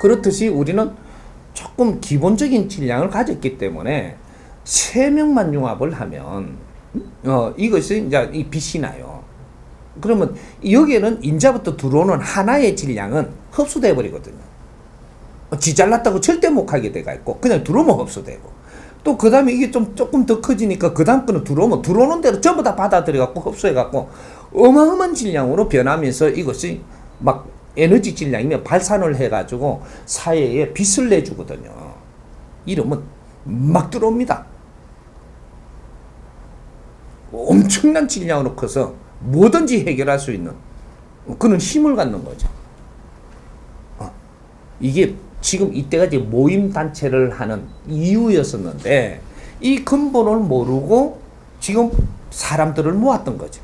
그렇듯이 우리는 조금 기본적인 질량을 가졌기 때문에 3명만 융합을 하면 이것이 이제 이 빛이 나요. 그러면 여기에는 인자부터 들어오는 하나의 질량은 흡수돼 버리거든요. 지 잘났다고 절대 못 하게 돼가 있고 그냥 들어오면 흡수되고 또 그 다음에 이게 좀 조금 더 커지니까 그 다음 거는 들어오면 들어오는 대로 전부 다 받아들여갖고 흡수해갖고 어마어마한 질량으로 변하면서 이것이 막 에너지 질량이면 발산을 해가지고 사회에 빛을 내주거든요. 이러면 막 들어옵니다. 엄청난 질량으로 커서 뭐든지 해결할 수 있는 그런 힘을 갖는 거죠. 이게 지금 이때까지 모임단체를 하는 이유였었는데 이 근본을 모르고 지금 사람들을 모았던 거죠.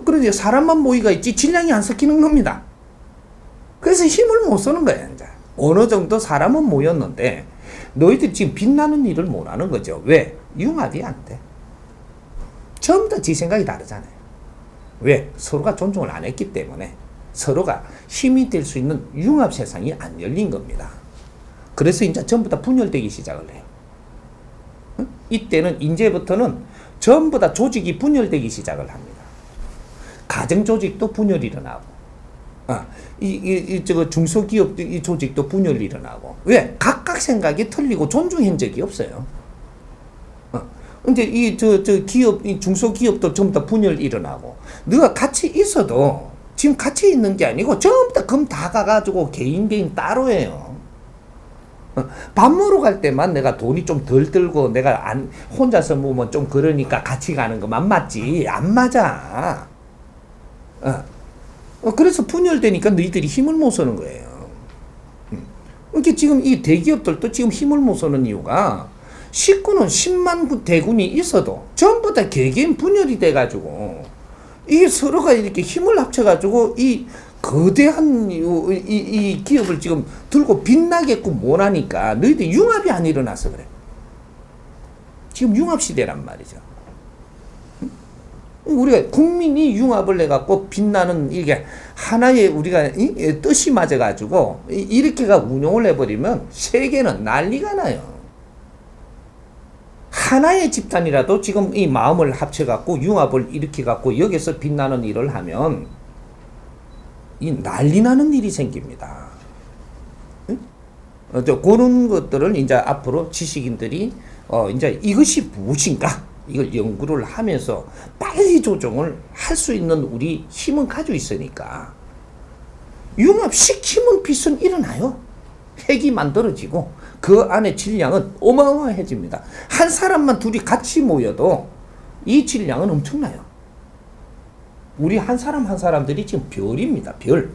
그러니 사람만 모이가 있지 질량이 안 섞이는 겁니다. 그래서 힘을 못 쓰는 거야. 이제 어느 정도 사람은 모였는데 너희들이 지금 빛나는 일을 못 하는 거죠. 왜? 융합이 안 돼. 전부 다 지 생각이 다르잖아요. 왜? 서로가 존중을 안 했기 때문에 서로가 힘이 될 수 있는 융합 세상이 안 열린 겁니다. 그래서 이제 전부 다 분열되기 시작을 해요. 이때는 이제부터는 전부 다 조직이 분열되기 시작을 합니다. 가정 조직도 분열이 일어나고, 중소기업 이 조직도 분열이 일어나고. 왜? 각각 생각이 틀리고 존중한 적이 없어요. 이제 기업, 이 중소기업도 전부 다 분열이 일어나고, 너가 같이 있어도 지금 같이 있는 게 아니고 전부 다 금 다 가가지고 개인 따로 해요. 밥 먹으러 갈 때만 내가 돈이 좀 덜 들고 내가 혼자서 모으면 좀 그러니까 같이 가는 것만 맞지. 안 맞아. 그래서 분열되니까 너희들이 힘을 못 쓰는 거예요. 이렇게 지금 이 대기업들도 지금 힘을 못 쓰는 이유가 식구는 10만 대군이 있어도 전부 다 개개인 분열이 돼가지고 이게 서로가 이렇게 힘을 합쳐가지고 이 거대한 이 기업을 지금 들고 빛나게끔 못하니까 너희들 융합이 안 일어나서 그래. 지금 융합 시대란 말이죠. 우리가 국민이 융합을 해갖고 빛나는 이게 하나의 우리가 뜻이 맞아가지고 이렇게가 운용을 해버리면 세계는 난리가 나요. 하나의 집단이라도 지금 이 마음을 합쳐갖고 융합을 일으켜갖고 여기서 빛나는 일을 하면 이 난리 나는 일이 생깁니다. 그런 것들을 이제 앞으로 지식인들이 이제 이것이 무엇인가 이걸 연구를 하면서 빨리 조정을 할 수 있는 우리 힘은 가지고 있으니까 융합시키면 빛은 일어나요. 핵이 만들어지고 그 안에 질량은 어마어마해집니다. 한 사람만 둘이 같이 모여도 이 질량은 엄청나요. 우리 한 사람 한 사람들이 지금 별입니다. 별.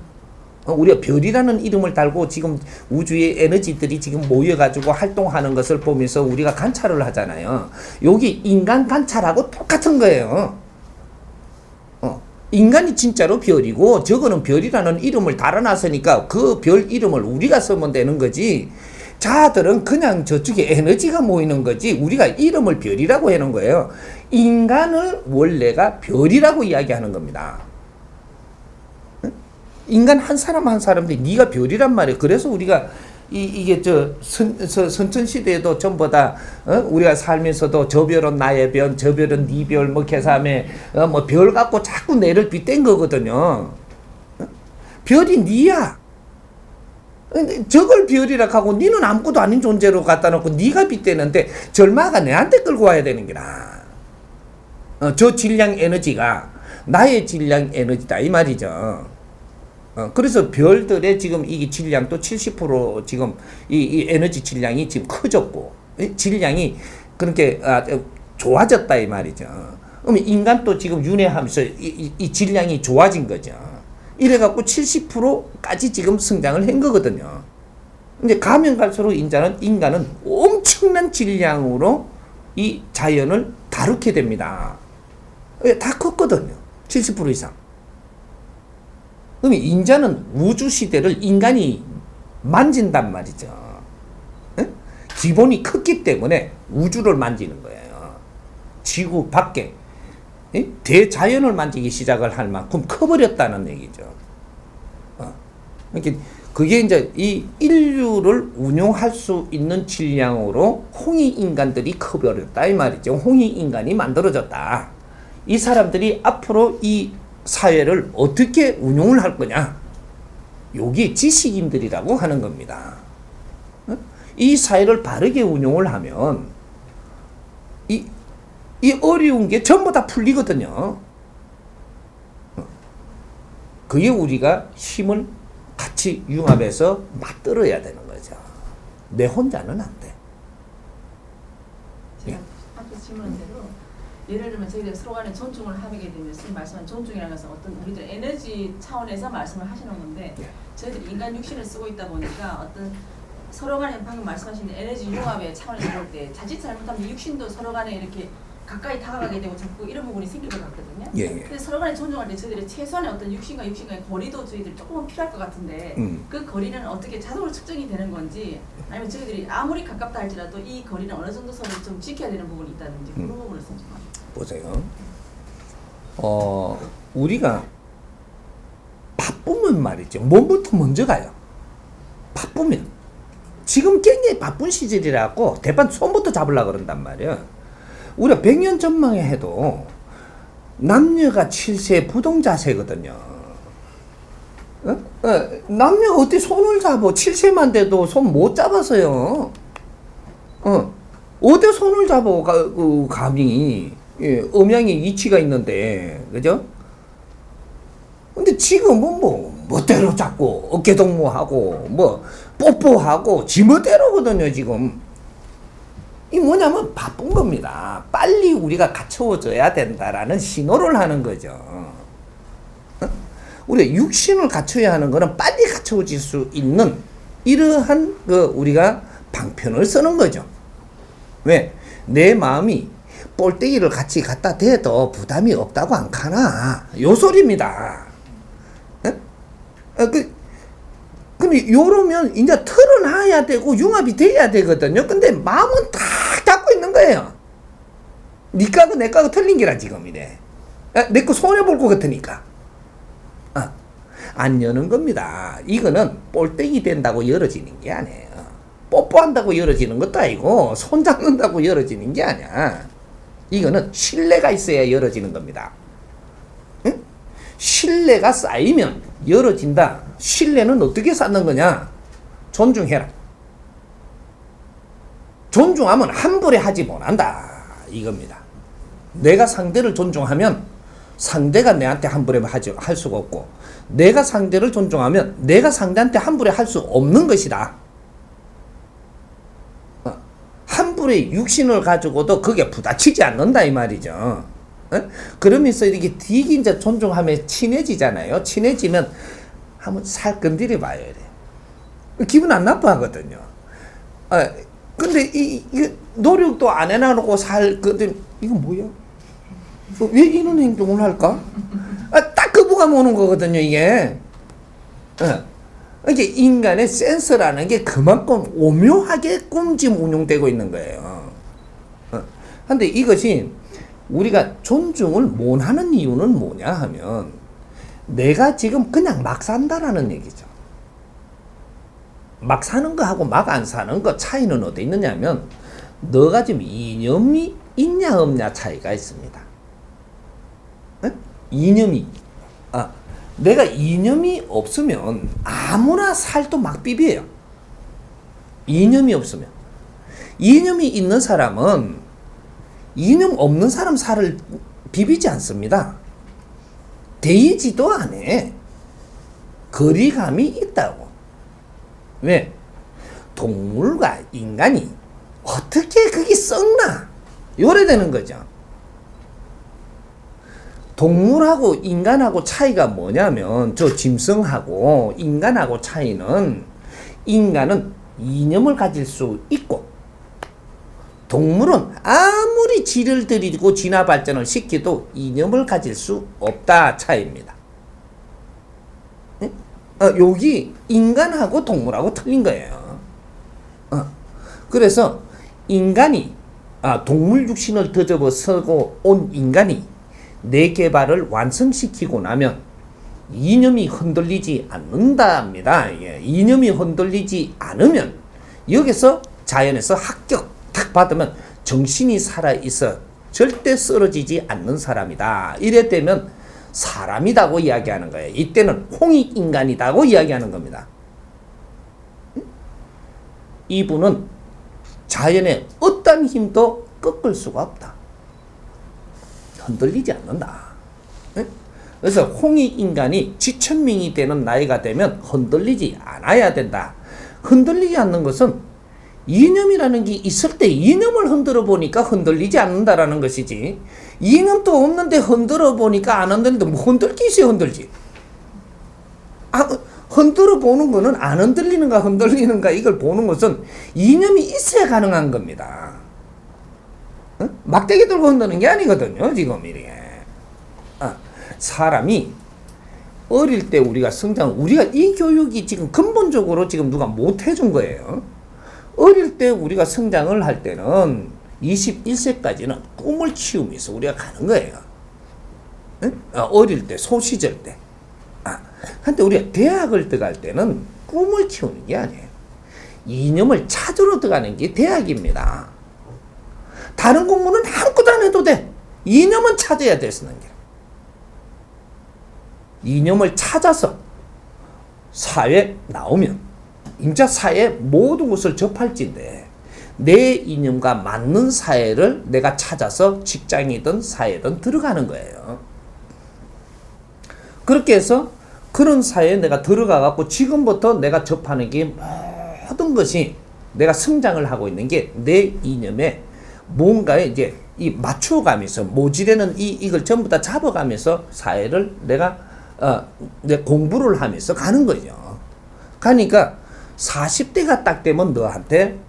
우리가 별이라는 이름을 달고 지금 우주의 에너지들이 지금 모여가지고 활동하는 것을 보면서 우리가 관찰을 하잖아요. 여기 인간 관찰하고 똑같은 거예요. 인간이 진짜로 별이고 저거는 별이라는 이름을 달아놨으니까 그 별 이름을 우리가 쓰면 되는 거지. 자들은 그냥 저쪽에 에너지가 모이는 거지 우리가 이름을 별이라고 하는 거예요. 인간을 원래가 별이라고 이야기하는 겁니다. 인간 한 사람 한 사람들이 네가 별이란 말이에요. 그래서 우리가 이게 선천시대에도 전부 다 우리가 살면서도 저 별은 나의 별, 저 별은 네 별, 뭐 계산에 뭐 별 갖고 자꾸 내를 빗댄 거거든요. 별이 니야. 저걸 별이라 하고 니는 아무것도 아닌 존재로 갖다 놓고 니가 빗대는데 절마가 내한테 끌고 와야 되는 게라. 저 질량 에너지가 나의 질량 에너지다 이 말이죠. 그래서 별들의 지금 이 질량도 70% 지금 이 에너지 질량이 지금 커졌고 질량이 그렇게 좋아졌다 이 말이죠. 그러면 인간도 지금 윤회하면서 이 질량이 좋아진 거죠. 이래갖고 70%까지 지금 성장을 한 거거든요. 근데 가면 갈수록 인간은 엄청난 질량으로 이 자연을 다루게 됩니다. 다 컸거든요. 70% 이상. 그러면 인자는 우주 시대를 인간이 만진단 말이죠. 기본이 컸기 때문에 우주를 만지는 거예요. 지구 밖에 대자연을 만지기 시작을 할 만큼 커버렸다는 얘기죠. 그러니까 그게 이제 이 인류를 운용할 수 있는 질량으로 홍익 인간들이 커버렸다 이 말이죠. 홍익 인간이 만들어졌다. 이 사람들이 앞으로 이 사회를 어떻게 운용을 할 거냐? 요게 지식인들이라고 하는 겁니다. 이 사회를 바르게 운용을 하면 이 어려운 게 전부 다 풀리거든요. 그게 우리가 힘을 같이 융합해서 맞들어야 되는 거죠. 내 혼자는 안 돼. 제가 앞에서 질문한 대로 예를 들면 저희가 서로 간에 존중을 하게 되면 선생님 말씀한 존중이라는 것은 어떤 우리들 에너지 차원에서 말씀을 하시는 건데 저희들이 인간 육신을 쓰고 있다 보니까 어떤 서로 간에 방금 말씀하신 에너지 융합의 차원에서 볼 때 자칫 잘못하면 육신도 서로 간에 이렇게 가까이 다가가게 되고 자꾸 이런 부분이 생길 것 같거든요. 근데 서로 간에 존중할 때 저희들이 최소한의 어떤 육신과 육신과의 거리도 저희들 조금은 필요할 것 같은데 그 거리는 어떻게 자동으로 측정이 되는 건지 아니면 저희들이 아무리 가깝다 할지라도 이 거리는 어느 정도 선을 좀 지켜야 되는 부분이 있다든지 그런 부분을 좀 보세요. 우리가 바쁘면 말이죠. 몸부터 먼저 가요. 바쁘면. 지금 굉장히 바쁜 시절이라고 대판 손부터 잡으려고 그런단 말이야. 우리가 100년 전만 해도 남녀가 7세 부동자세거든요. 남녀가 어떻게 손을 잡아? 7세만 돼도 손 못 잡았어요. 어디 손을 잡아? 감히. 예, 음양의 위치가 있는데, 그죠? 근데 지금은 멋대로 잡고, 어깨동무하고, 뽀뽀하고, 지멋대로거든요, 지금. 이 뭐냐면 바쁜 겁니다. 빨리 우리가 갖춰져야 된다라는 신호를 하는 거죠. 우리가 육신을 갖춰야 하는 거는 빨리 갖춰질 수 있는 이러한 우리가 방편을 쓰는 거죠. 왜? 내 마음이 볼때기를 같이 갖다 대도 부담이 없다고 안 카나? 요 소리입니다. 근데 요러면 이제 털어놔야 되고 융합이 돼야 되거든요. 근데 마음은 딱 잡고 있는 거예요. 니까고 내까고 틀린 게라 지금 이래. 내 거 손해볼 것 같으니까. 안 여는 겁니다. 이거는 볼때기 된다고 열어지는 게 아니에요. 뽀뽀한다고 열어지는 것도 아니고 손 잡는다고 열어지는 게 아니야. 이거는 신뢰가 있어야 열어지는 겁니다. 응? 신뢰가 쌓이면 열어진다. 신뢰는 어떻게 쌓는 거냐? 존중해라. 존중하면 함부로 하지 못한다. 이겁니다. 내가 상대를 존중하면 상대가 내한테 함부로 할 수가 없고, 내가 상대를 존중하면 내가 상대한테 함부로 할 수 없는 것이다. 함부로 육신을 가지고도 그게 부딪히지 않는다 이 말이죠. 그러면서 이렇게 되게 이제 존중하면 친해지잖아요. 친해지면 한번 살 건드려 봐요. 이래. 기분 안 나빠하거든요. 근데 이게 노력도 안 해놔놓고 살 건드려, 이거 뭐야? 왜 이런 행동을 할까? 딱 거부감 오는 거거든요, 이게. 이게 인간의 센서라는 게 그만큼 오묘하게끔 지금 운용되고 있는 거예요. 근데 이것이 우리가 존중을 못 하는 이유는 뭐냐 하면 내가 지금 그냥 막 산다라는 얘기죠. 막 사는 거하고 막 안 사는 거 차이는 어디 있느냐 하면 너가 지금 이념이 있냐 없냐 차이가 있습니다. 이념이 내가 이념이 없으면 아무나 살도 막 비벼요. 이념이 없으면. 이념이 있는 사람은 이념 없는 사람 살을 비비지 않습니다. 대이지도 안 해. 거리감이 있다고. 왜? 동물과 인간이 어떻게 그게 썩나? 요래 되는 거죠. 동물하고 인간하고 차이가 뭐냐면 저 짐승하고 인간하고 차이는 인간은 이념을 가질 수 있고 동물은 아무리 질을 들이고 진화 발전을 시켜도 이념을 가질 수 없다 차이입니다. 여기 인간하고 동물하고 틀린 거예요. 그래서 인간이 동물 육신을 더접어 서고 온 인간이 내 개발을 완성시키고 나면 이념이 흔들리지 않는답니다. 예, 이념이 흔들리지 않으면 여기서 자연에서 합격 딱 받으면 정신이 살아있어 절대 쓰러지지 않는 사람이다. 이래 되면 사람이라고 이야기하는 거예요. 이때는 홍익인간이라고 이야기하는 겁니다. 이분은 자연의 어떤 힘도 꺾을 수가 없다. 흔들리지 않는다. 그래서 홍익인간이 지천명이 되는 나이가 되면 흔들리지 않아야 된다. 흔들리지 않는 것은 이념이라는 게 있을 때 이념을 흔들어 보니까 흔들리지 않는다라는 것이지, 이념도 없는데 흔들어 보니까 안 흔들리는데 뭐 흔들기 있어야 흔들지. 흔들어 보는 거는 안 흔들리는가 흔들리는가 이걸 보는 것은 이념이 있어야 가능한 겁니다. 막대기 들고 흔드는 게 아니거든요. 지금 이게 사람이 어릴 때 우리가 우리가 이 교육이 지금 근본적으로 지금 누가 못 해준 거예요. 어릴 때 우리가 성장을 할 때는 21세까지는 꿈을 키우면서 우리가 가는 거예요. 어릴 때, 소시절 때. 근데 우리가 대학을 들어갈 때는 꿈을 키우는 게 아니에요. 이념을 찾으러 들어가는 게 대학입니다. 다른 공부는 아무것도 안 해도 돼. 이념은 찾아야 되는 게. 이념을 찾아서 사회에 나오면 인자 사회의 모든 것을 접할진데 내 이념과 맞는 사회를 내가 찾아서 직장이든 사회든 들어가는 거예요. 그렇게 해서 그런 사회에 내가 들어가 갖고 지금부터 내가 접하는 게 모든 것이 내가 성장을 하고 있는 게 내 이념에 뭔가에 이제 이 맞춰가면서 모질에는 이걸 전부 다 잡아가면서 사회를 내가 공부를 하면서 가는 거죠. 그러니까 40대가 딱 되면 너한테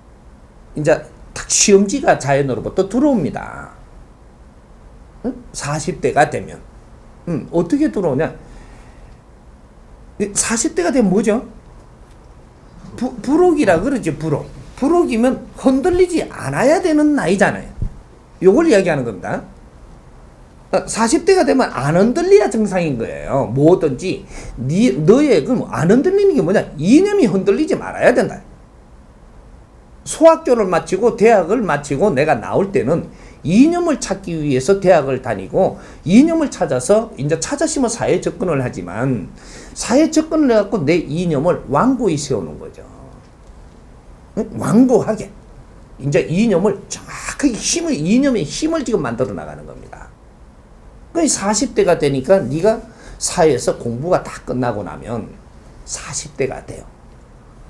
이제 딱 시험지가 자연으로부터 들어옵니다. 40대가 되면 어떻게 들어오냐? 40대가 되면 뭐죠? 불혹이라 그러지. 불혹이면 흔들리지 않아야 되는 나이잖아요. 요걸 이야기하는 겁니다. 40대가 되면 안 흔들려야 정상인 거예요. 뭐든지 너의 안 흔들리는 게 뭐냐? 이념이 흔들리지 말아야 된다. 소학교를 마치고 대학을 마치고 내가 나올 때는 이념을 찾기 위해서 대학을 다니고 이념을 찾아서 이제 찾아시면 사회 접근을 하지만 사회 접근을 해갖고 내 이념을 완고히 세우는 거죠. 완고하게 이제 이념을 정확하게 이념의 힘을 지금 만들어 나가는 겁니다. 그 40대가 되니까 네가 사회에서 공부가 다 끝나고 나면 40대가 돼요.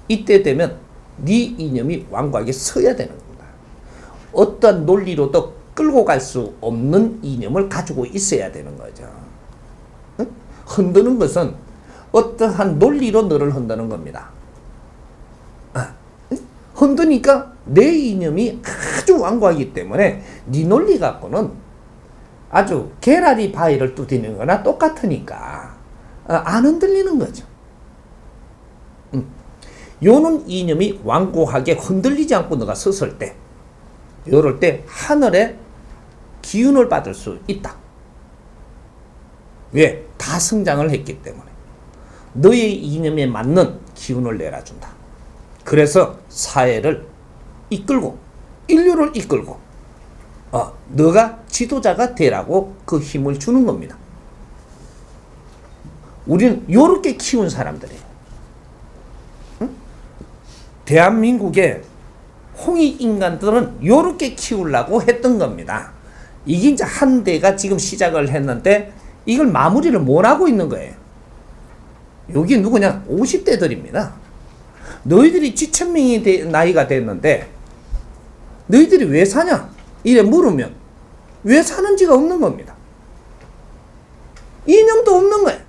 이때 되면 네 이념이 완고하게 서야 되는 겁니다. 어떤 논리로도 끌고 갈 수 없는 이념을 가지고 있어야 되는 거죠. 흔드는 것은 어떠한 논리로 너를 흔드는 겁니다. 흔드니까 내 이념이 아주 완고하기 때문에 네 논리 갖고는 아주 개나리 바위를 두드리는 거나 똑같으니까 안 흔들리는 거죠. 요는 이념이 완고하게 흔들리지 않고 너가 섰을 때 요럴 때 하늘의 기운을 받을 수 있다. 왜? 다 성장을 했기 때문에 너의 이념에 맞는 기운을 내려준다. 그래서 사회를 이끌고 인류를 이끌고 너가 지도자가 되라고 그 힘을 주는 겁니다. 우리는 요렇게 키운 사람들이에요. 대한민국의 홍익인간들은 요렇게 키우려고 했던 겁니다. 이게 이제 한 대가 지금 시작을 했는데 이걸 마무리를 못 하고 있는 거예요. 여기 누구냐? 50대들입니다. 너희들이 지천명이 나이가 됐는데 너희들이 왜 사냐? 이래 물으면 왜 사는지가 없는 겁니다. 이념도 없는 거예요.